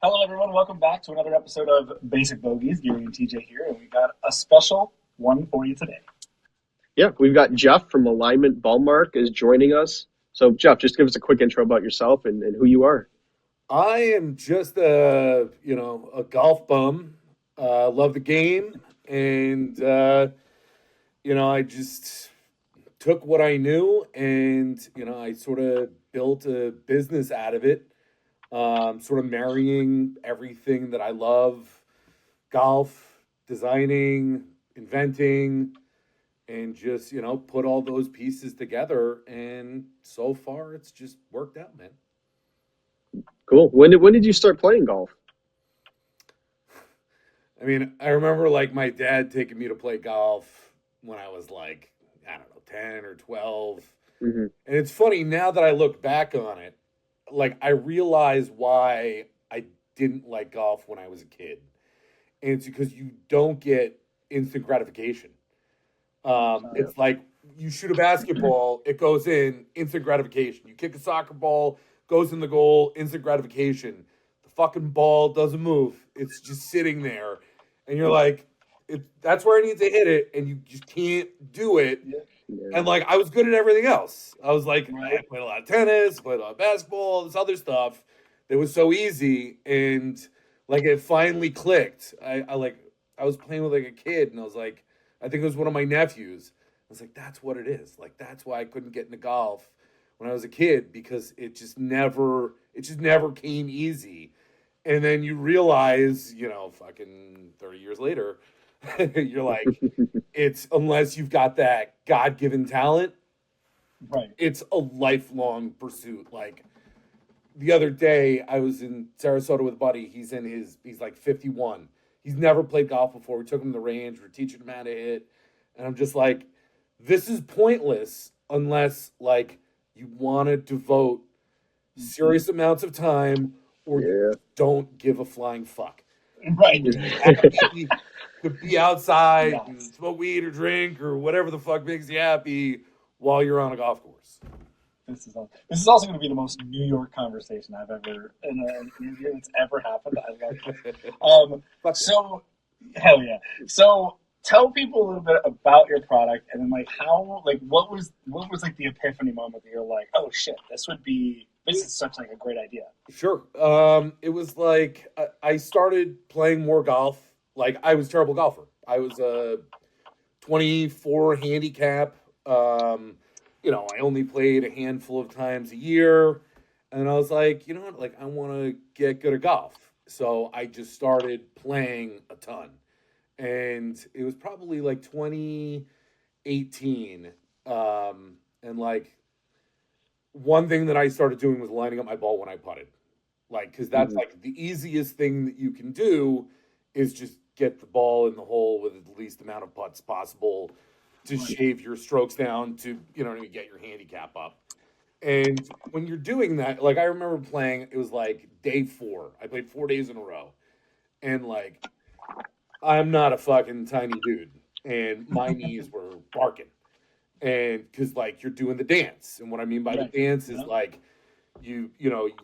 Hello, everyone. Welcome back to another episode of Basic Bogeys. Gary and TJ here, and we got a special one for you today. Yeah, we've got Jeff from Alignment Ballmark is joining us. So, Jeff, just give us a quick intro about yourself and who you are. I am just a golf bum. Love the game, and I just took what I knew, and I sort of built a business out of it. Sort of marrying everything that I love: golf, designing, inventing, and just put all those pieces together. And so far, it's just worked out, man. Cool. When did you start playing golf? I mean, I remember like my dad taking me to play golf when I was like, I don't know, 10 or 12. Hmm. And it's funny now that I look back on it, like I realize why I didn't like golf when I was a kid. And it's because you don't get instant gratification. Uh, Yeah. It's like you shoot a basketball, it goes in, instant gratification. You kick a soccer ball, goes in the goal, instant gratification. The fucking ball doesn't move. It's just sitting there. And you're like, that's where I need to hit it, and you just can't do it. yeah, And Yeah. like I was good at everything else. I was like, I right. played a lot of tennis, played a lot of basketball, this other stuff that was so easy. And like it finally clicked. I was playing with like a kid, and I was like, I think it was one of my nephews. I was like, that's what it is. Like that's why I couldn't get into golf when I was a kid, because it just never came easy. And then you realize, fucking 30 years later, you're like, it's unless you've got that God given talent, Right. it's a lifelong pursuit. Like the other day, I was in Sarasota with a buddy. He's like 51. He's never played golf before. We took him to the range. We're teaching him how to hit. And I'm just like, this is pointless unless like you want to devote Mhm. serious amounts of time or you Yeah. don't give a flying fuck. Right. You just happy to be outside and Yes. smoke weed or drink or whatever the fuck makes you happy while you're on a golf course. This is also going to be the most New York conversation I've ever in an interview that's ever happened. I love this. Um, Fuck yeah. so hell yeah. So tell people a little bit about your product, and then like how like what was like the epiphany moment that you're like, oh shit, this is such like a great idea. Sure. It was like I started playing more golf. Like I was a terrible golfer. I was a 24 handicap. I only played a handful of times a year. And I was like, you know what? Like, I want to get good at golf. So I just started playing a ton. And it was probably like 2018. And like, one thing that I started doing was lining up my ball when I putted. Like, because that's Hmm. like the easiest thing that you can do is just get the ball in the hole with the least amount of putts possible to Right. shave your strokes down to, get your handicap up. And when you're doing that, like I remember playing, it was like day four. I played 4 days in a row. And like, I'm not a fucking tiny dude. And my knees were barking. And because like you're doing the dance. And what I mean by the Right. dance is Yep. like you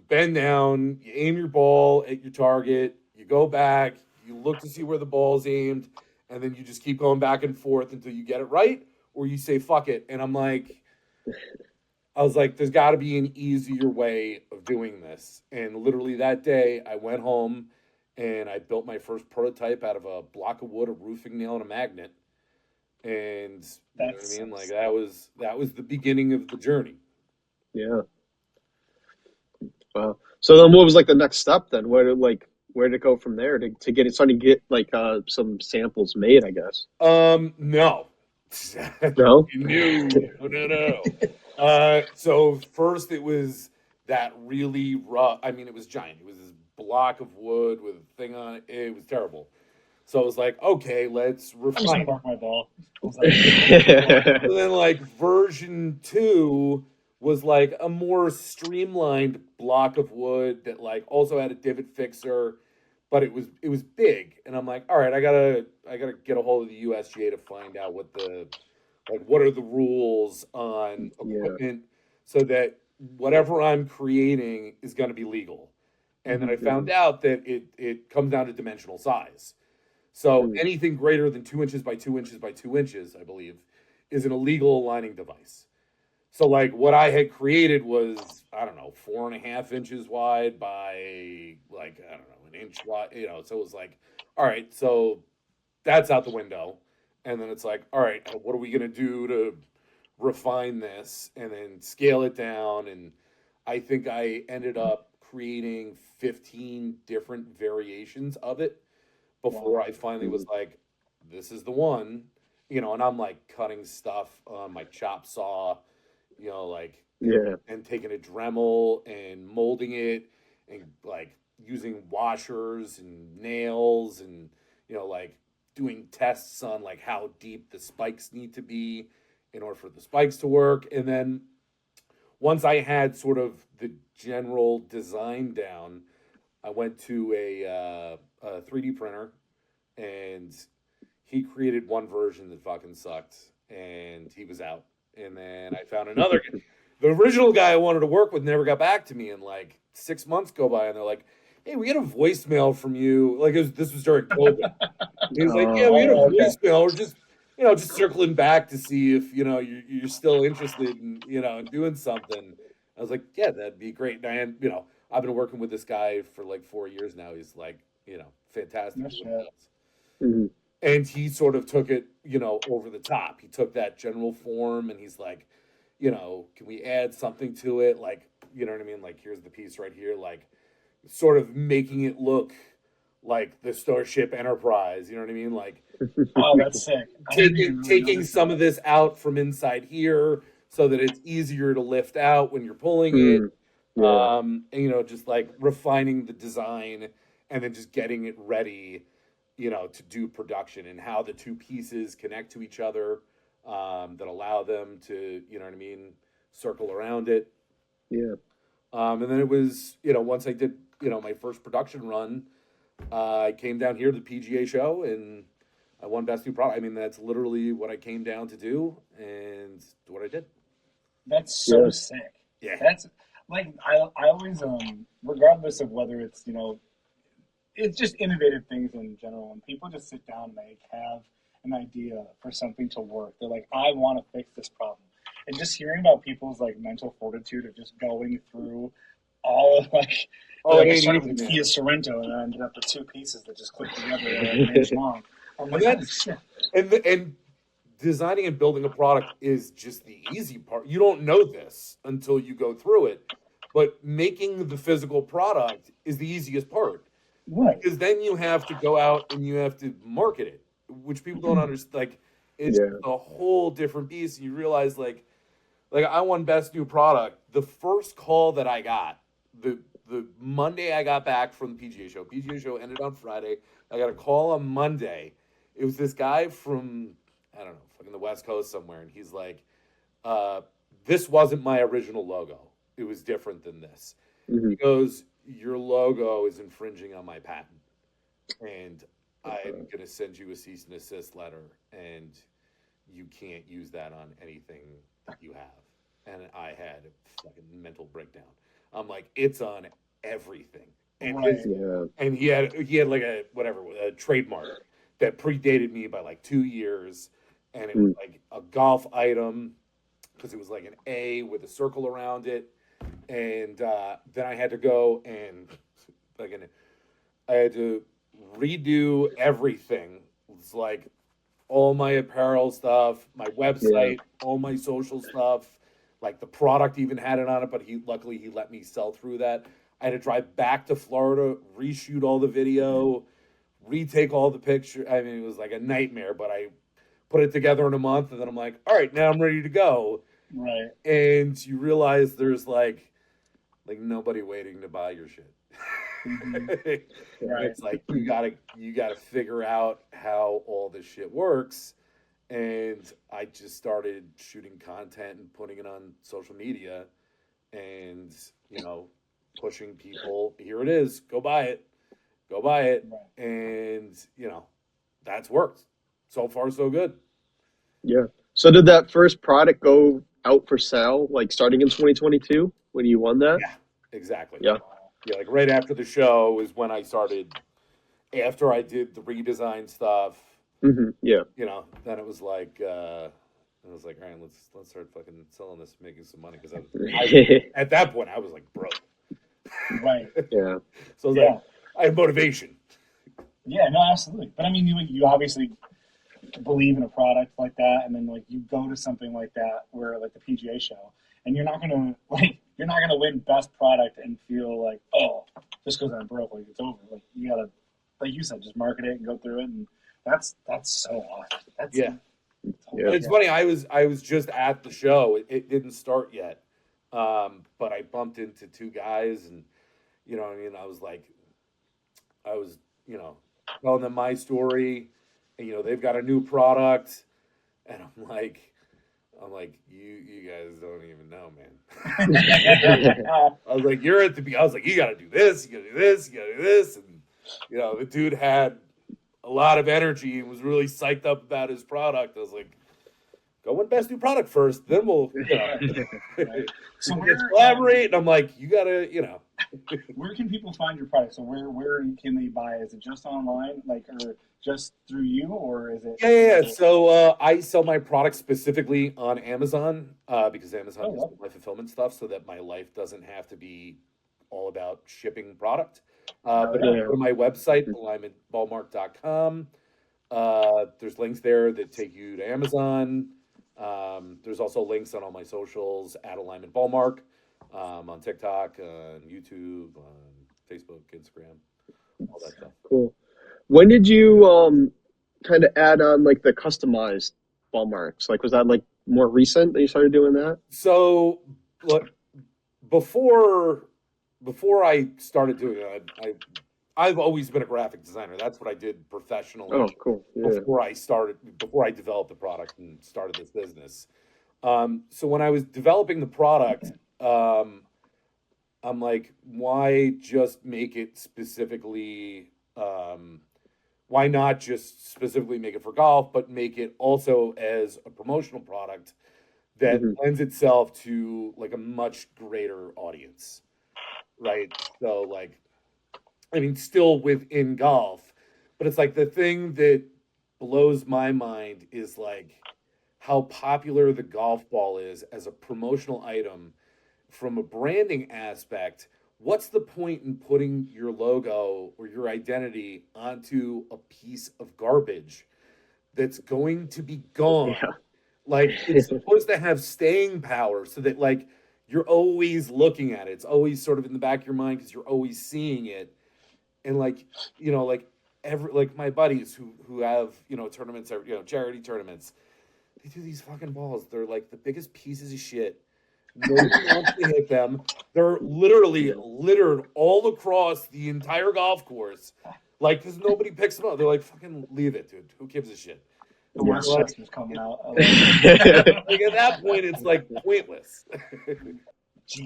bend down, you aim your ball at your target, you go back, you look to see where the ball's aimed, and then you just keep going back and forth until you get it right, or you say fuck it. And I was like, there's got to be an easier way of doing this. And literally that day, I went home and I built my first prototype out of a block of wood, a roofing nail, and a magnet. And you know what I That's mean? Like that was the beginning of the journey. Yeah. Wow. So then, what was like the next step then? Where to go from there to get it starting to get like some samples made? I guess. No. No. No. So first it was that really rough. I mean, it was giant. It was this block of wood with a thing on it. It was terrible. So I was like, okay, let's I'm just refine gonna it. mark my ball. Pulls out. So then, like version two was like a more streamlined block of wood that like also had a divot fixer, but it was big. And I'm like, all right, I gotta get a hold of the USGA to find out what are the rules on Yeah. equipment so that whatever I'm creating is going to be legal. And then I Mm-hmm. found out that it comes down to dimensional size. So anything greater than 2 inches by 2 inches by 2 inches, I believe, is an illegal aligning device. So like what I had created was, I don't know, 4.5 inches wide by like, I don't know, an inch wide, so it was like, all right, so that's out the window. And then it's like, all right, what are we gonna do to refine this and then scale it down? And I think I ended up creating 15 different variations of it before Wow. I finally was like, this is the one, and I'm like cutting stuff on my chop saw, like, Yeah. and taking a Dremel and molding it and like using washers and nails and, like doing tests on like how deep the spikes need to be in order for the spikes to work. And then once I had sort of the general design down, I went to a 3D printer and he created one version that fucking sucked and he was out. And then I found another. The original guy I wanted to work with never got back to me, and like 6 months go by, and they're like, "Hey, we got a voicemail from you." Like this was during COVID. He was like, "Yeah, we had a Oh, okay. voicemail. We're just circling back to see if you're still interested in in doing something." I was like, "Yeah, that'd be great." And I've been working with this guy for like 4 years now. He's like, fantastic No at what he shit. does. Mm-hmm. And he sort of took it, over the top. He took that general form and he's like, can we add something to it? Like, you know what I mean? Like, here's the piece right here, like, sort of making it look like the Starship Enterprise. You know what I mean? Like, Oh, that's sick. I didn't taking even really taking notice some that. of this out from inside here so that it's easier to lift out when you're pulling it. Mm. Yeah. And, just like refining the design and then just getting it ready, to do production and how the two pieces connect to each other, that allow them to, you know what I mean, circle around it. Yeah. And then it was, once I did, my first production run, I came down here to the PGA show and I won best new product. I mean, that's literally what I came down to do and what I did. That's so Yeah. sick. Yeah. That's like I always regardless of whether it's it's just innovative things in general. When people just sit down and they have an idea for something to work, they're like, I want to fix this problem. And just hearing about people's like mental fortitude of just going through all of Oh, it like I ain't started easy, with a man. Kia Sorrento and I ended up with two pieces that just clicked together that are like an inch long. I'm And like, holy that's shit. and designing and building a product is just the easy part. You don't know this until you go through it, but making the physical product is the easiest part Right. because then you have to go out and you have to market it, which people don't understand. Like it's Yeah. a whole different beast. And you realize like I won best new product. The first call that I got, the Monday I got back from the PGA show. PGA show ended on Friday. I got a call on Monday. It was this guy from I don't know, fucking the West Coast somewhere, and he's like, "This wasn't my original logo. It was different than this." Mm-hmm. He goes, "Your logo is infringing on my patent, and I'm gonna send you a cease and desist letter, and you can't use that on anything that you have." And I had a fucking mental breakdown. I'm like, it's on everything. And his Right. Yeah. and he had like a whatever a trademark that predated me by like 2 years, and it was Mm. like a golf item because it was like an A with a circle around it, and then I had to go and like I had to redo everything. It's like all my apparel stuff, my Yeah. website, all my social stuff. Like the product even had it on it, but he luckily he let me sell through that. I had to drive back to Florida, reshoot all the video, retake all the pictures. I mean, it was like a nightmare, but I put it together in a month, and then I'm like, all right, now I'm ready to go. Right. And you realize there's like nobody waiting to buy your shit. Hmm. Right. It's like you gotta figure out how all this shit works. And I just started shooting content and putting it on social media and, pushing people, here it is, go buy it, go buy it. Right. And, that's worked. So far, so good. Yeah. So did that first product go out for sale, like starting in 2022 when you won that? Yeah, exactly. Yeah. yeah, like right after the show is when I started. After I did the redesign stuff, Yeah. then it was like all right, let's start fucking selling this, making some money because at that point I was like broke. Right. Yeah. So I was like, Yeah. I had motivation. Yeah. No, absolutely. But I mean, you obviously believe in a product like that, and then like you go to something like that where like the PGA show, and you're not gonna win best product and feel like, oh, just because I'm broke, like it's over. Like you gotta, like you said, just market it and go through it, and that's so awesome. That's Yeah. Yeah. And it's funny. I was just at the show. It didn't start yet, but I bumped into two guys, and what I mean. I was telling them my story, and they've got a new product, and I'm like, you guys don't even know, man. I was like, you're at the. I was like, you got to do this, you got to do this, you got to do this, and the dude had a lot of energy and was really psyched up about his product. I was like, go win best new product first, then we'll right. So let's collaborate. And I'm like, you gotta where can people find your product? So where can they buy? Is it just online, like, or just through you, or is it? yeah. So I sell my product specifically on Amazon because Amazon does my fulfillment stuff, so that my life doesn't have to be all about shipping product. But if you go to my website, alignmentballmark.com. There's links there that take you to Amazon. There's also links on all my socials at Alignment Ballmark, on TikTok, on YouTube, on Facebook, Instagram, all that stuff. Cool. When did you kind of add on like the customized ball marks? Like, was that like more recent that you started doing that? So, look, before I started doing it, I've always been a graphic designer. That's what I did professionally. Oh, cool. Yeah. Before I developed the product and started this business. So when I was developing the product, I'm like, why just make it specifically? Why not just specifically make it for golf, but make it also as a promotional product that lends itself to like a much greater audience, right? So like, I mean, still within golf, but it's like the thing that blows my mind is like how popular the golf ball is as a promotional item from a branding aspect. What's the point in putting your logo or your identity onto a piece of garbage that's going to be gone? Yeah. Like it's supposed to have staying power so that like you're always looking at it. It's always sort of in the back of your mind because you're always seeing it. And like, like my buddies who have, tournaments, charity tournaments, they do these fucking balls. They're like the biggest pieces of shit. Nobody wants to hit them. They're literally littered all across the entire golf course. Like, because nobody picks them up. They're like, fucking leave it, dude. Who gives a shit? The Westchester's coming out. Like, at that point, it's like pointless.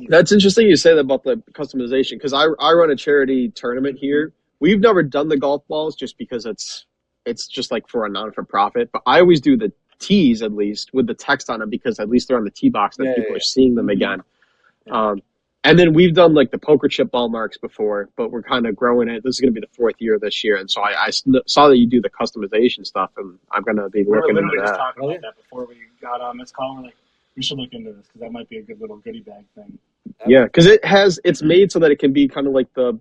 That's interesting you say that about the customization because I run a charity tournament here. We've never done the golf balls just because it's just like for a non-for-profit. But I always do the tees at least with the text on them because at least they're on the tee box that people are seeing them again. And then we've done like the poker chip ball marks before, but we're kind of growing it. This is going to be the fourth year this year, and so I saw that you do the customization stuff, and I'm going to be looking into just that. talking about that before we got on this call. We're like, we should look into this because that might be a good little goodie bag thing. Yeah, because it's made so that it can be kind of like the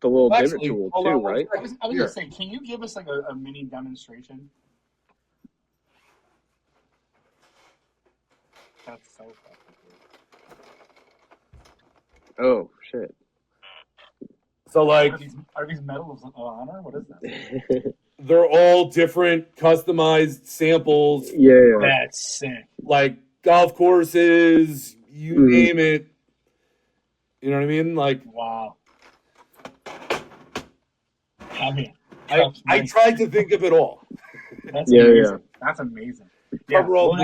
little divot tool too, right? I was going to say, can you give us like a mini demonstration? That's so fucking cool. Oh shit! So like, are these medals of honor? What is that? They're all different, customized samples. Yeah, that's sick. Like golf courses, you name it. You know what I mean? Like, wow. I mean, I tried to think of it all. That's amazing. Yeah. That's amazing. Cover all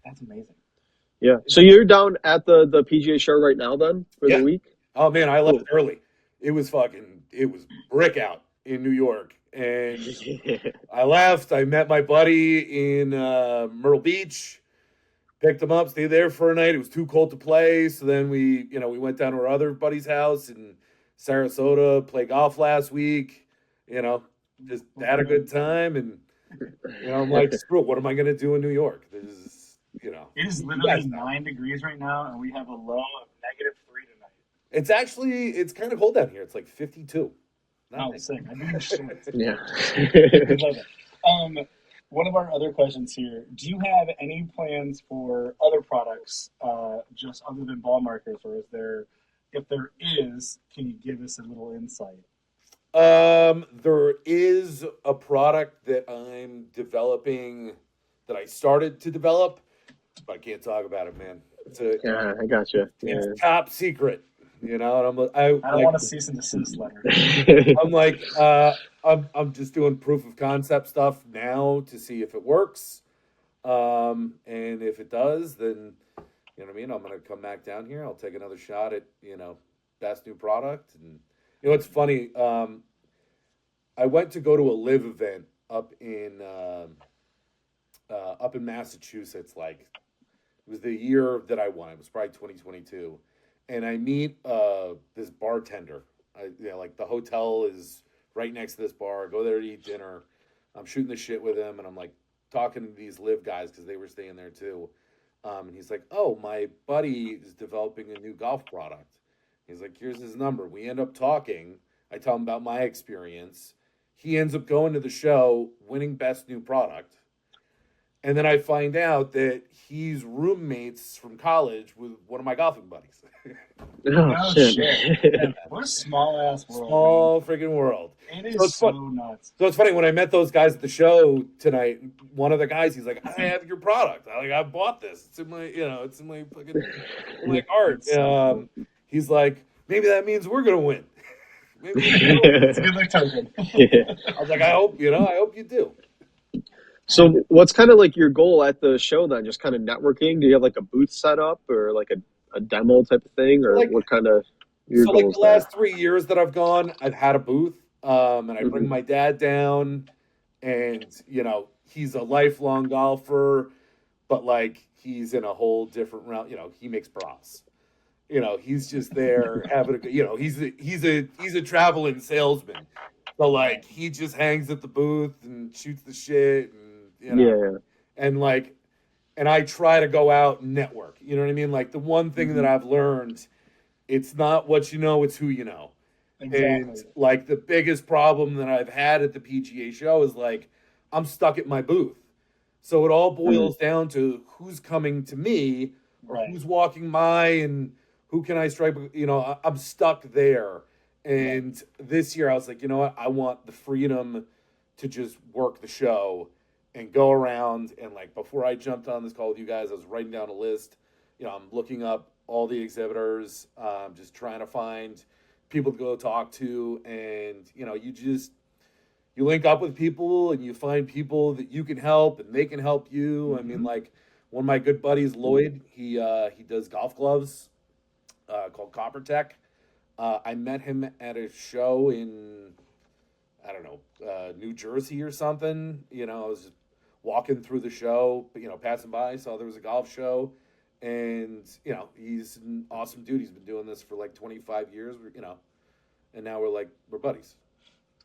that's amazing. Yeah. So you're down at the PGA show right now then for the week? Oh man, I left early. It was brick out in New York. And I left. I met my buddy in Myrtle Beach. Picked them up, stayed there for a night. It was too cold to play, so then we went down to our other buddy's house in Sarasota, play golf last week. Just had a good time, and I'm like, screw it. What am I going to do in New York? It is literally 9 degrees right now, and we have a low of -3 tonight. It's kind of cold down here. It's like 52. Oh, sick. I do shit. Yeah. One of our other questions here: do you have any plans for other products, just other than ball markers, or is there? If there is, can you give us a little insight? There is a product that I'm developing that I started to develop, but I can't talk about it, man. Yeah, I got you. Yeah. It's top secret, and I don't want a cease and desist letter. I'm like, I'm just doing proof of concept stuff now to see if it works, and if it does, then you know what I mean. I'm gonna come back down here. I'll take another shot at best new product. And it's funny. I went to go to a live event up in Massachusetts. Like it was the year that I won. It was probably 2022, and I meet this bartender. Like the hotel is right next to this bar. I go there to eat dinner. I'm shooting the shit with him, and I'm like talking to these live guys because they were staying there too. And he's like, "Oh, my buddy is developing a new golf product." He's like, "Here's his number." We end up talking. I tell him about my experience. He ends up going to the show, winning best new product. And then I find out that he's roommates from college with one of my golfing buddies. Oh, shit. Man, what a small ass world. Small freaking world. It is so nuts. So it's funny when I met those guys at the show tonight. One of the guys, he's like, "I have your product. I bought this. It's in my, it's in my fucking cart." He's like, "Maybe that means we're gonna win." Maybe it's a good luck token. I was like, I hope you do. So what's kind of like your goal at the show then? Just kind of networking? Do you have like a booth set up or like a demo type of thing, or what kind of your goals? Like the last 3 years that I've gone, I've had a booth, and I bring my dad down, and he's a lifelong golfer, but like he's in a whole different realm. He makes bras. He's just there having a good. He's a traveling salesman. So like he just hangs at the booth and shoots the shit, and and I try to go out and network. You know what I mean? Like the one thing that I've learned, it's not what you know, it's who you know. Exactly. And like the biggest problem that I've had at the PGA show is like I'm stuck at my booth. So it all boils down to who's coming to me or who's walking by and who can I strike? I'm stuck there. And this year I was like, you know what? I want the freedom to just work the show and go around. And like before I jumped on this call with you guys, I was writing down a list. I'm looking up all the exhibitors, just trying to find people to go talk to. And, you link up with people and you find people that you can help and they can help you. I mean, like one of my good buddies, Lloyd, he does golf gloves called Copper Tech. I met him at a show in, I don't know, New Jersey or something. I was just walking through the show, passing by, saw there was a golf show. And, he's an awesome dude. He's been doing this for like 25 years, and now we're buddies.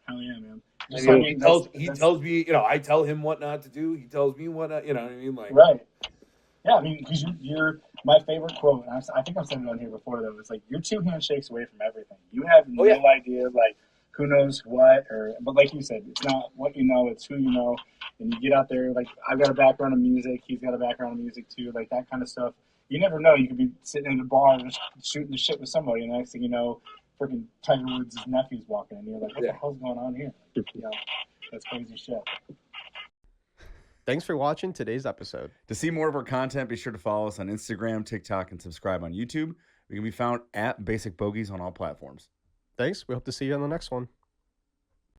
Hell yeah, man. He tells me, I tell him what not to do. He tells me what not, you know what I mean? Like, right. Yeah, I mean, because you're my favorite quote, and I think I've said it on here before, though. It's like, you're 2 handshakes away from everything. You have no idea, like, who knows what, but like you said, it's not what you know, it's who you know. And you get out there, like, I've got a background in music, he's got a background in music, too, like, that kind of stuff. You never know. You could be sitting in a bar just shooting the shit with somebody, and the next thing you know, freaking Tiger Woods' nephew's walking, and you're like, what the hell's going on here? That's crazy shit. Thanks for watching today's episode. To see more of our content, be sure to follow us on Instagram, TikTok, and subscribe on YouTube. We can be found at Basic Bogeys on all platforms. Thanks. We hope to see you on the next one.